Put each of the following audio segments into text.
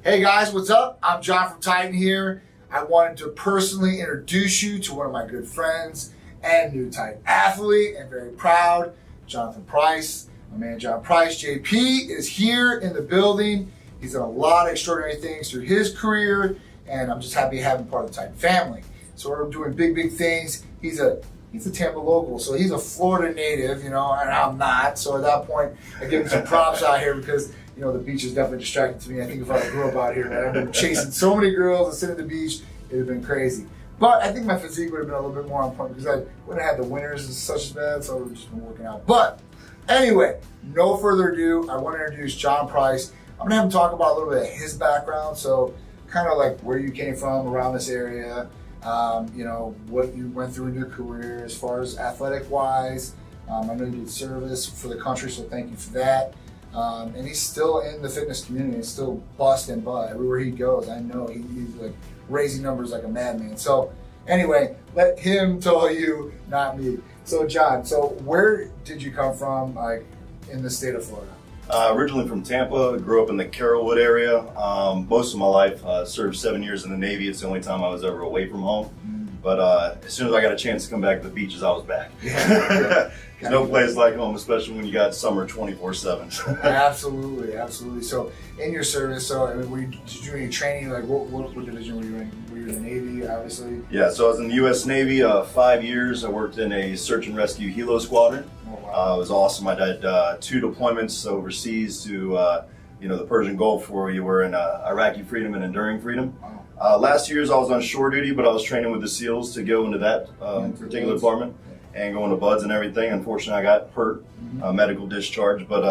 Hey guys, what's up? I'm John from Titan here. I wanted to personally introduce you to one of my good friends and new Titan athlete, and very proud, Jonathan Price. My man John Price, JP, is here in the building. He's done a lot of extraordinary things through his career, and I'm just happy to have him part of the Titan family. So we're doing big things. He's a Tampa local, so he's a Florida native, and I'm not. So at that point, I give him some props out here because, the beach is definitely distracting to me. I think if I grew up out here, man, I've been chasing so many girls and sitting at the beach, it would have been crazy. But I think my physique would have been a little bit more on point because I wouldn't have had the winters and such as bad, so I would have just been working out. But anyway, no further ado, I want to introduce John Price. I'm gonna have him talk about a little bit of his background, so kind of like where you came from around this area, what you went through in your career as far as athletic-wise. I know you did service for the country, so thank you for that. And he's still in the fitness community. He's still busting butt everywhere he goes. I know he's like raising numbers like a madman. So anyway, let him tell you, not me. So John, where did you come from, like in the state of Florida? Originally from Tampa, grew up in the Carrollwood area. Most of my life, served 7 years in the Navy. It's the only time I was ever away from home. But as soon as I got a chance to come back to the beaches, I was back. Yeah. There's no place like home, especially when you got summer 24/7. Absolutely. So in your service, did you do any training? Like what division were you in? Were you in the Navy, obviously? Yeah, so I was in the U.S. Navy 5 years. I worked in a search and rescue helo squadron. Oh, wow. It was awesome. I did 2 deployments overseas to the Persian Gulf, where we were in Iraqi freedom and enduring freedom. Wow. Last years I was on shore duty, but I was training with the SEALs to go into that particular department and go into BUDS and everything. Unfortunately, I got hurt, medical discharge, but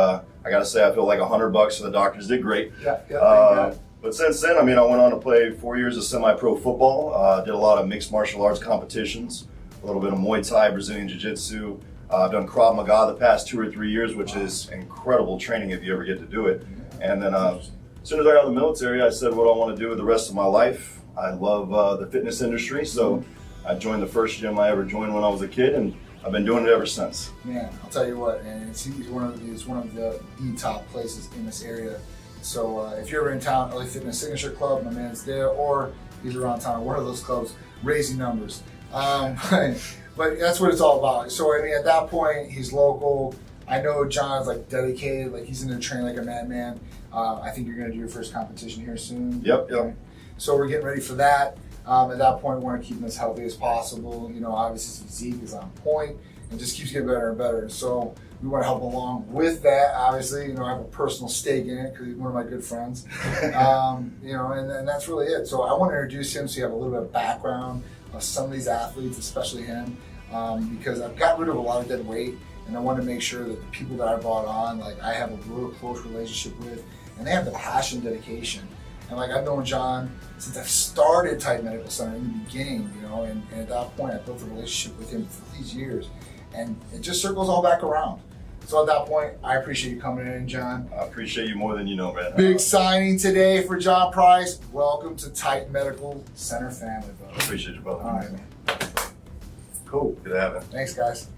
I gotta say I feel like $100, so the doctors did great. But since then, I went on to play 4 years of semi-pro football, did a lot of mixed martial arts competitions, a little bit of Muay Thai, Brazilian Jiu-Jitsu. I've done Krav Maga the past 2 or 3 years, which is incredible training if you ever get to do it. And then as soon as I got out of the military, I said what I want to do with the rest of my life. I love the fitness industry, so I joined the first gym I ever joined when I was a kid, and I've been doing it ever since. Man, I'll tell you what, and he's one of the top places in this area. So if you're ever in town, LA Fitness Signature Club, my man's there, or he's around town at one of those clubs, raising numbers. But that's what it's all about. So at that point, he's local. I know John's like dedicated, like he's into training like a madman. I think you're gonna do your first competition here soon. Yep. So we're getting ready for that. At that point, we want to keep him as healthy as possible. Obviously his physique is on point and just keeps getting better and better. So we want to help along with that. Obviously, I have a personal stake in it because he's one of my good friends. And that's really it. So I want to introduce him so you have a little bit of background of some of these athletes, especially him, because I've got rid of a lot of dead weight, and I want to make sure that the people that I brought on, like I have a real close relationship with, and they have the passion, dedication. And like I've known John since I started Titan Medical Center in the beginning, and at that point I built a relationship with him for these years, and it just circles all back around. So at that point, I appreciate you coming in, John. I appreciate you more than you know, man. Big signing today for John Price. Welcome to Titan Medical Center family, brother. I appreciate you, brother. All right, man. Cool. Good to have it. Thanks, guys.